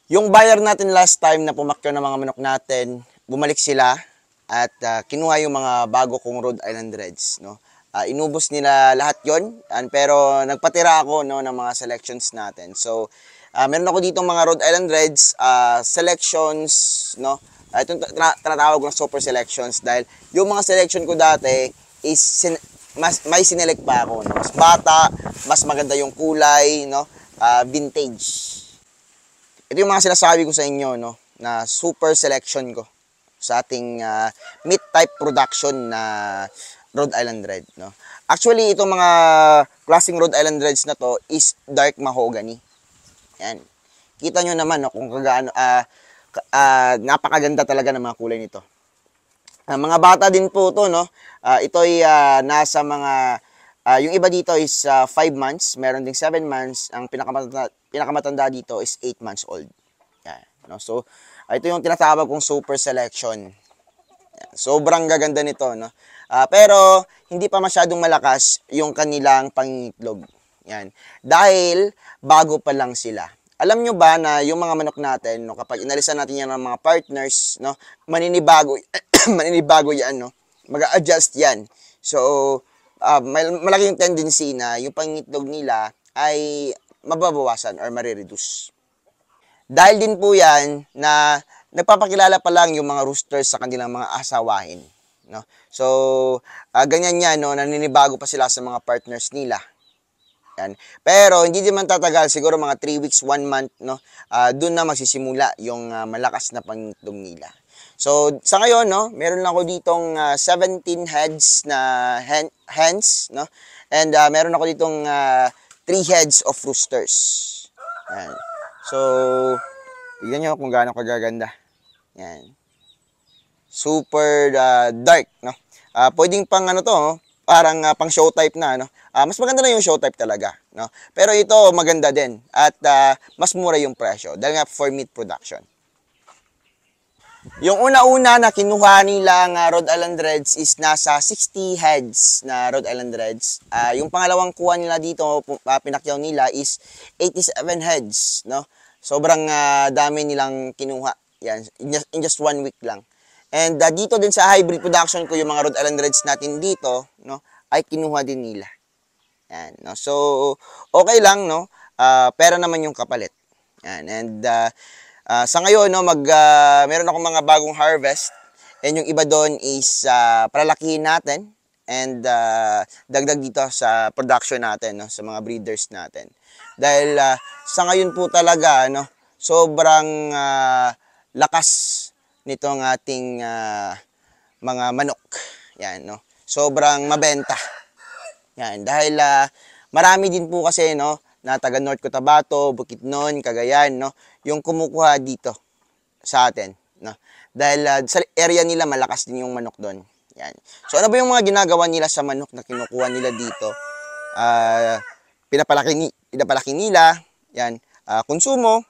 Yung buyer natin last time na pumakyaw ng mga manok natin, bumalik sila at kinuha yung mga bago kong Rhode Island Reds, no. Inubos nila lahat yon, pero nagpatira ako, no, ng mga selections natin. So meron ako dito mga Rhode Island Reds selections, no. Itong tinatawag ko na super selections dahil yung mga selection ko dati is may sinelect pa ako, no? Mas bata, mas maganda yung kulay, no, vintage. Ito yung mga sinasabi ko sa inyo, no, na super selection ko sa ating meat type production na Rhode Island Red, no. Actually, itong mga klaseng Rhode Island Reds na to is dark mahogany. Yan. Kita nyo naman, no, kung kagaano, napakaganda talaga ng mga kulay nito. Mga bata din po to, no. Ito ay nasa mga yung iba dito is 5 months, meron ding 7 months. Ang pinakamatanda dito is 8 months old. Yan, no? So, ito yung tinatawag kong super selection. Yan, sobrang gaganda nito, no? Pero, hindi pa masyadong malakas yung kanilang pangingitlog. Yan. Dahil, bago pa lang sila. Alam nyo ba na yung mga manok natin, no, kapag inalisan natin yan ng mga partners, no, maninibago, maninibago yan, no? Mag-a-adjust yan. So, malaki yung tendency na yung pangitlog nila ay mababawasan or marireduce. Dahil din po yan na nagpapakilala pa lang yung mga roosters sa kanilang mga asawahin, no? So, ganyan yan, no, naninibago pa sila sa mga partners nila. Yan. Pero hindi din man tatagal, siguro mga 3 weeks, 1 month, no, doon na magsisimula yung malakas na pangitlog nila. So, sa ngayon, no, meron lang ako ditong 17 heads na hens, no? And meron ako ditong 3 heads of roosters. Yan. So, tignan nyo kung gaano kagaganda. Yan. Super dark, no? Pwedeng pang ano to, no? Parang pang show type na, no? Mas maganda na yung show type talaga, no? Pero ito maganda din at mas mura yung presyo dahil nga for meat production. Yung una-una na kinuha nilang Rhode Island Reds is nasa 60 heads na Rhode Island Reds. Yung pangalawang kuha nila dito, pinakyaw nila is 87 heads, no? Sobrang dami nilang kinuha. Yan, in just 1 week lang. And dito din sa hybrid production ko, yung mga Rhode Island Reds natin dito, no, ay kinuha din nila. Yan, no? So, okay lang, no? Pera naman yung kapalit. Yan, and sa ngayon, no, meron akong mga bagong harvest. And yung iba doon is palalakihin natin and dagdag dito sa production natin, no, sa mga breeders natin. Dahil sa ngayon po talaga, no, sobrang lakas nitong ating mga manok. Yan, no. Sobrang mabenta. Yan, dahil marami din po kasi, no, na taga North Cotabato, Bukidnon, Cagayan, no, yung kumukuha dito sa atin, no. Dahil sa area nila malakas din yung manok doon. Yan. So ano ba yung mga ginagawa nila sa manok na kinukuha nila dito? Pinapalaki nila, yan, konsumo.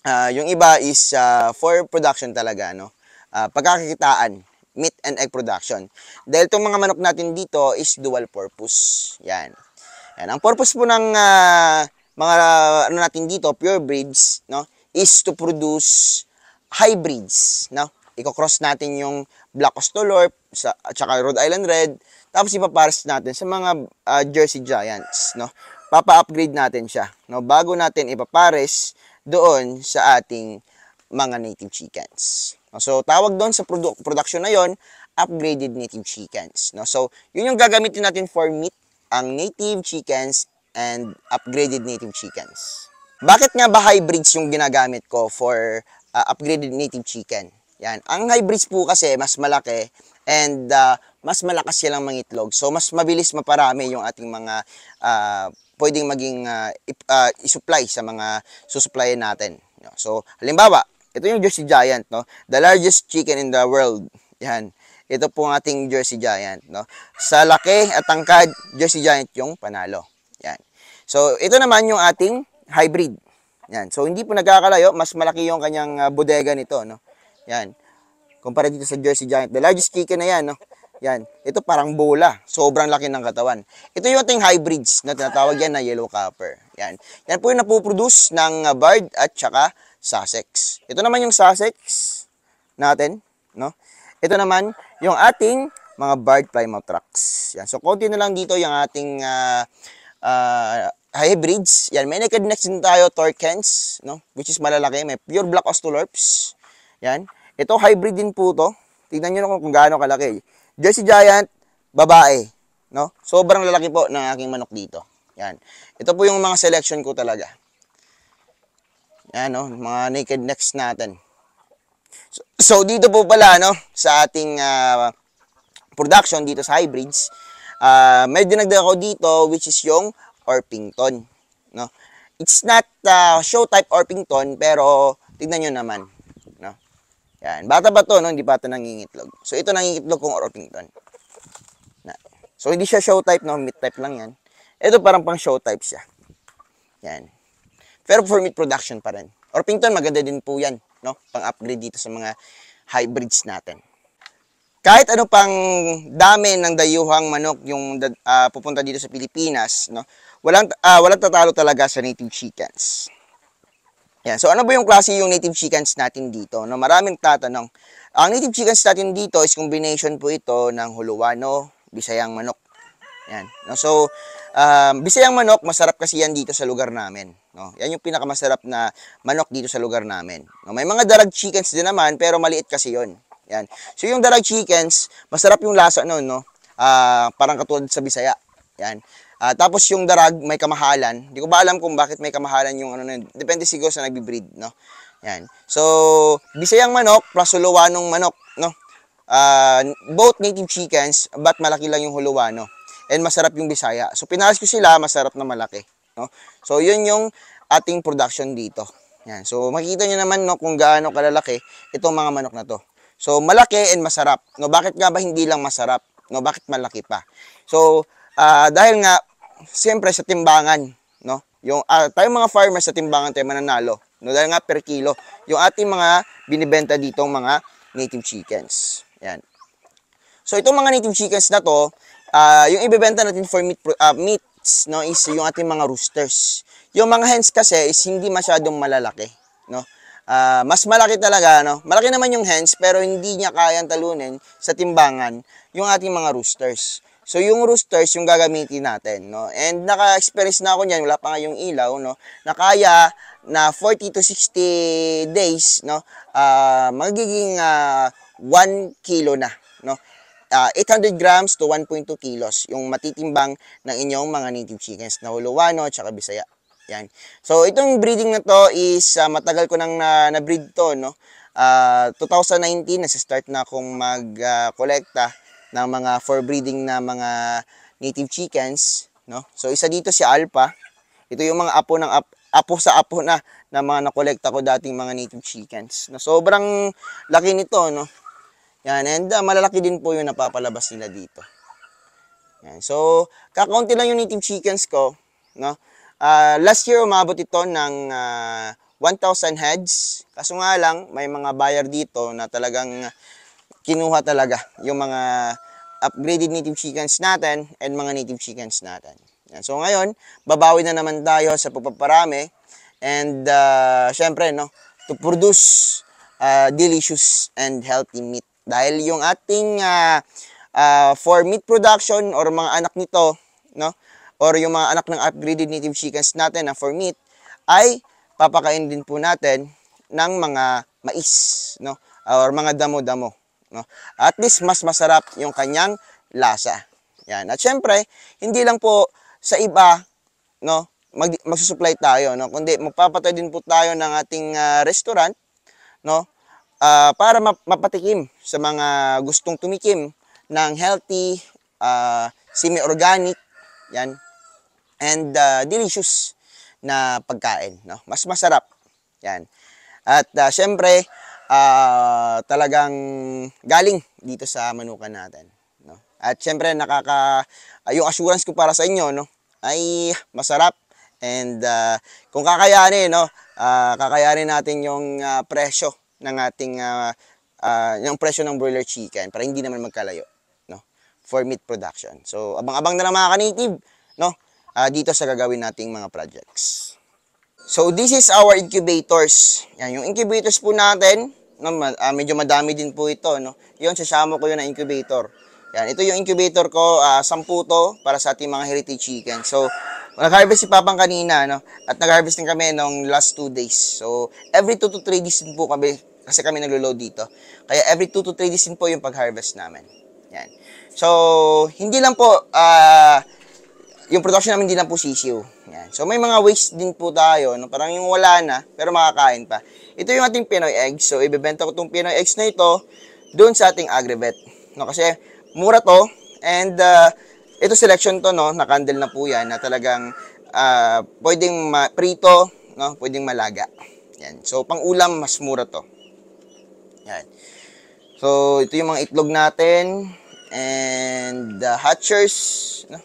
Yung iba is for production talaga, no. Pagkakakitaan, meat and egg production. Dahil itong mga manok natin dito is dual purpose. Yan. Yan. Ang purpose po ng mga ano natin dito, pure breeds, no, is to produce hybrids, no. Iko-cross natin yung Black Australorp at saka Rhode Island Red, tapos ipapares natin sa mga Jersey Giants, no. Papa-upgrade natin siya, no, bago natin ipapares doon sa ating mga native chickens. So, tawag doon sa production na yon, upgraded native chickens, no. So, yun yung gagamitin natin for meat, ang native chickens and upgraded native chickens. Bakit nga ba hybrids yung ginagamit ko for upgraded native chicken? Yan. Ang hybrids po kasi mas malaki and mas malakas silang mangitlog. So, mas mabilis maparami yung ating mga pwedeng maging isupply sa mga susuplayan natin. So, halimbawa, ito yung Jersey Giant, no? The largest chicken in the world. Yan. Ito po ang ating Jersey Giant, no? Sa laki at tangkad, Jersey Giant yung panalo. Yan. So, ito naman yung ating hybrid. Yan. So, hindi po nagkakalayo. Mas malaki yung kanyang bodega nito, no? Yan. Kumpara dito sa Jersey Giant. The largest chicken na yan, no? Yan. Ito parang bola. Sobrang laki ng katawan. Ito yung ating hybrids na tinatawag yan na yellow copper. Yan. Yan po yung napoproduce ng bird at saka Sussex. Ito naman yung Sussex natin, no? Ito naman yung ating mga barred plymouth rocks. Yan. So, konti na lang dito yung ating hybrids. Yan, may naked next din tayo, Torquens, no? Which is malalaki. May pure black Australorps. Yan. Ito, hybrid din po to. Tignan nyo kung gaano kalaki. Jersey Giant, babae, no? Sobrang lalaki po ng aking manok dito. Yan. Ito po yung mga selection ko talaga. Yan, no? Mga naked necks natin. So dito po pala, no? Sa ating production dito sa hybrids, may dinagdag ako dito which is yung Orpington, no? It's not show type Orpington pero tignan nyo naman, no? Yan, bata ba to, no? Hindi pa ito nangingitlog. So ito nangingitlog kong Orpington. So hindi siya show type, no? Meat type lang yan. Ito parang pang show type siya. Yan. Pero for meat production pa rin. Orpington maganda din po yan, no? Pang-upgrade dito sa mga hybrids natin. Kahit ano pang dami ng dayuhang manok yung pupunta dito sa Pilipinas, no? Walang tatalo talaga sa native chickens. Yan. So ano ba yung klase yung native chickens natin dito? No, maraming tatanong. Ang native chickens natin dito is combination po ito ng Hulawano, Bisayang manok. Yan. No, so Bisayang manok, masarap kasi yan dito sa lugar namin, no? Yan yung pinakamasarap na manok dito sa lugar namin. No, may mga darag chickens din naman pero maliit kasi yon. Yan. So yung darag chickens, masarap yung lasa noon, no? Parang katulad sa Bisaya. Yan. Tapos yung darag may kamahalan. Hindi ko ba alam kung bakit may kamahalan yung ano na yun. Depende siguro sa nagbi-breed, no? Yan. So Bisayang manok plus Huluwanong manok, no? Both native chickens, but malaki lang yung Huluwano. And masarap yung Bisaya. So pinaras ko sila, masarap na malaki, no? So yun yung ating production dito. Yan. So makikita niyo naman, no, kung gaano kalalaki itong mga manok na to. So, malaki and masarap. No, bakit nga ba hindi lang masarap? No, bakit malaki pa? So, dahil nga, siyempre sa timbangan, no? Yung, tayong mga farmers sa timbangan tayo mananalo. No, dahil nga per kilo. Yung ating mga binibenta ditong mga native chickens. Yan. So, itong mga native chickens na to, yung ibebenta natin for meats, no, is yung ating mga roosters. Yung mga hens kasi is hindi masyadong malalaki, no? Mas malaki talaga, no? Malaki naman yung hens pero hindi niya kayang talunin sa timbangan yung ating mga roosters. So yung roosters yung gagamitin natin, no? And naka-experience na ako niyan, wala pa nga yung ilaw, no? Na kaya na 40 to 60 days, no? Magiging 1 kilo na, no? 800 grams to 1.2 kilos yung matitimbang ng inyong mga native chickens na Huluwano at saka Bisaya. Yan. So, itong breeding na to is matagal ko nang na-breed to, no? 2019, nasa-start na akong mag-kolekta ng mga for breeding na mga native chickens, no? So, isa dito si Alpha. Ito yung mga apo sa apo na mga nakolekta ko dating mga native chickens. No? Sobrang laki nito, no? Yan, and malalaki din po yung napapalabas nila dito. Yan. So, kakaunti lang yung native chickens ko, no? Last year, umabot ito ng 1,000 heads. Kaso nga lang, may mga buyer dito na talagang kinuha talaga yung mga upgraded native chickens natin and mga native chickens natin. Yan. So ngayon, babawi na naman tayo sa pagpaparami and syempre, no, to produce delicious and healthy meat. Dahil yung ating for meat production or mga anak nito, no, or yung mga anak ng upgraded native chickens natin na for meat, ay papakain din po natin ng mga mais, no? Or mga damo-damo, no? At least mas masarap yung kanyang lasa. Yan. At syempre, hindi lang po sa iba, no, magsusupply tayo, no? Kundi magpapatay din po tayo ng ating restaurant, no? Para mapatikim sa mga gustong tumikim ng healthy, semi-organic, yan, and delicious na pagkain, no? Mas masarap. Yan. At syempre, talagang galing dito sa manukan natin, no? At syempre, yung assurance ko para sa inyo, no, ay masarap and kung kakayanin, no, kakayanin natin yung presyo ng ating yung presyo ng broiler chicken para hindi naman magkalayo, no, for meat production. So, abang-abang na lang mga ka-native, no, dito sa gagawin nating mga projects. So, this is our incubators. Yan, yung incubators po natin, no, medyo madami din po ito, no. Yun, sasama ko yun na incubator. Yan, ito yung incubator ko, 10 to para sa ating mga heritage chicken. So, nag-harvest si Papang kanina, no, at nag-harvest din kami nung last 2 days. So, every 2 to 3 days din po kami, kasi kami naglo-load dito. Kaya every 2 to 3 days din po yung pag-harvest namin. Yan. So, hindi lang po, yung production namin hindi lang po sisiw. Yan. So, may mga waste din po tayo, no? Parang yung wala na, pero makakain pa. Ito yung ating Pinoy eggs. So, ibebenta ko itong Pinoy eggs na ito doon sa ating Agrivet. No? Kasi, mura to. And, ito selection to, no? Nakandle na po yan na talagang pwedeng prito, no? Pwedeng malaga. Yan. So, pang ulam, mas mura to. Yan. So, ito yung mga itlog natin. And, hatchers, no?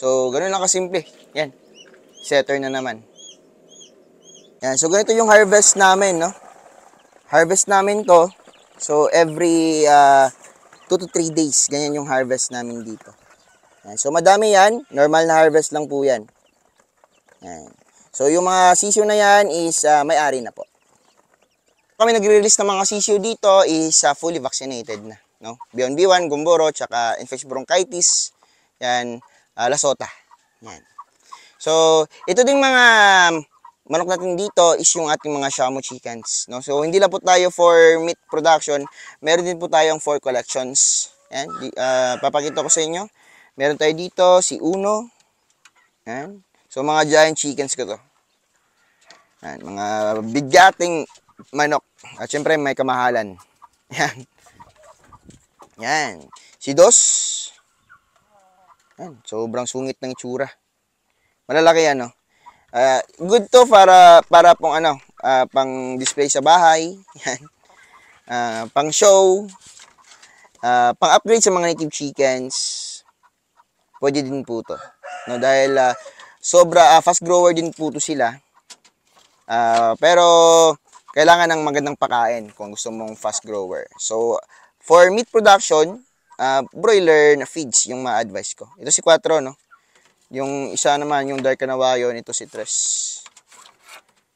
So, ganoon lang kasimple. Yan. Setter na naman. Yan. So, ganito yung harvest namin, no? Harvest namin to. So, every 2 to 3 days, ganyan yung harvest namin dito. Yan. So, madami yan. Normal na harvest lang po yan. Yan. So, yung mga sisiyo na yan is may-ari na po. Kami nagre-release ng mga sisiyo dito is fully vaccinated na. No? Beyond B1, Gumboro, tsaka infectious bronchitis. Yan. Lasota. Yan. So, ito ding mga manok natin dito is yung ating mga Shamo chickens. No? So, hindi lang po tayo for meat production. Meron din po tayong for collections. Yan. Papakita ko sa inyo. Meron tayo dito si Uno. Yan. So, mga giant chickens ko to. Yan. Mga bigyating manok. At syempre, may kamahalan. Yan. Yan. Si Dos. Yan, sobrang sungit ng itsura. Malalaki yan, no? Good to para pong pang display sa bahay. Yan. Pang show. Pang upgrade sa mga native chickens. Pwede din po to. No, dahil sobra fast grower din po to sila. Pero kailangan ng magandang pakain kung gusto mong fast grower. So, for meat production, broiler na feeds yung ma-advise ko. Ito si 4, no? Yung isa naman, yung dark kanawayon, ito si Tres.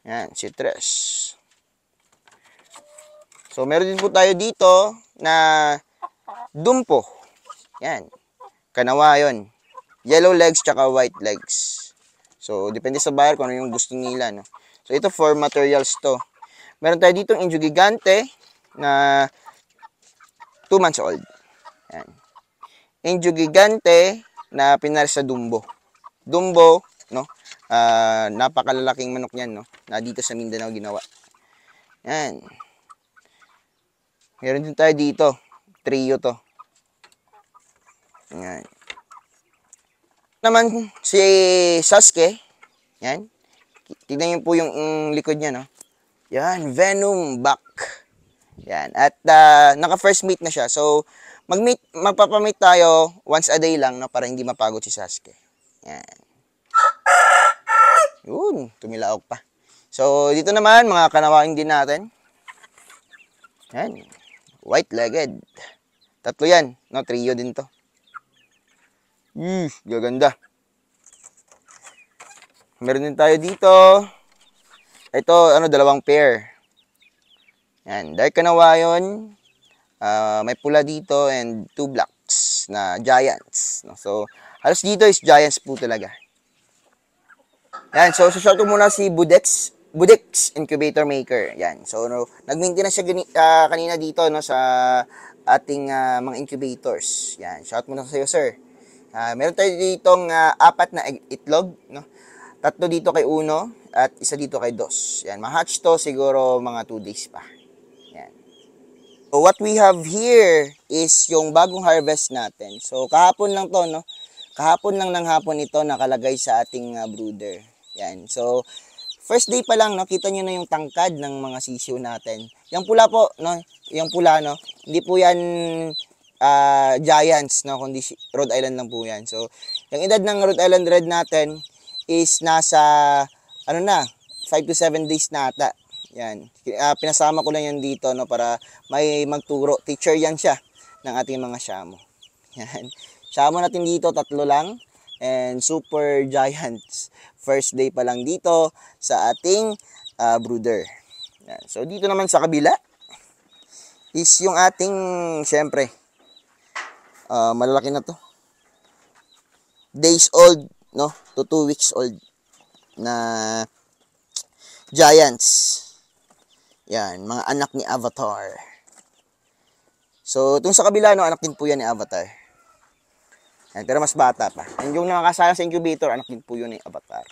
Yan, si Tres. So, meron din po tayo dito na dumpo. Yan. Kanawayon. Yellow legs tsaka white legs. So, depende sa buyer kung ano yung gusto nila, no? So, ito for materials to. Meron tayo dito Indio Gigante na 2 months old. Yan. Indio Gigante na pinares sa Dumbo. Dumbo, no? Napakalalaking manok yan, no? Na dito sa Mindanao ginawa. Yan. Meron din tayo dito. Trio to. Yan. Naman si Sasuke. Yan. Tignan niyo po yung likod niya, no? Yan. Venom back. Yan. At naka first meet na siya. So, magpapamate tayo once a day lang, no, para hindi mapagod si Sasuke. Yan. Yun, tumilaok pa. So, dito naman, mga kanawain din natin. Yan. White-legged. 3 yan. No, trio din to. Gaganda. Meron din tayo dito. Ito, 2 pair. Yan. Dark kanawayon. May pula dito and 2 blacks na giants. No? So, halos dito is giants po talaga. Yan. So, short ko muna si Budex Incubator Maker. Yan. So, nag-maintenance siya kanina dito, no, sa ating mga incubators. Yan. Shout muna sa iyo, sir. Meron tayo ditong 4 na itlog, no? 3 dito kay Uno at 1 dito kay Dos. Yan. Ma-hatch to siguro mga 2 days pa. So, what we have here is yung bagong harvest natin. So, kahapon lang to, no? Kahapon lang ng hapon ito nakalagay sa ating brooder. Yan. So, first day pa lang, no? Kita nyo na yung tangkad ng mga sisiyo natin. Yung pula po, no? Yung pula, no? Hindi po yan giants, no? Kundi Rhode Island lang po yan. So, yung edad ng Rhode Island Red natin is nasa, 5 to 7 days na ata. Yan. Pinasama ko lang yan dito, no, para may magturo. Teacher yan siya ng ating mga Shamo. Yan. Shamo natin dito, 3 lang. and super giants. First day pa lang dito sa ating brooder. Yan. So dito naman sa kabila is yung ating, syempre, malalaki na to. Days old, no? To 2 weeks old na giants. Yan, mga anak ni Avatar. So, itong sa kabila, no, anak din po yan ni Avatar. Yan, pero mas bata pa. And yung nakakasala sa incubator, anak din po yun ni Avatar.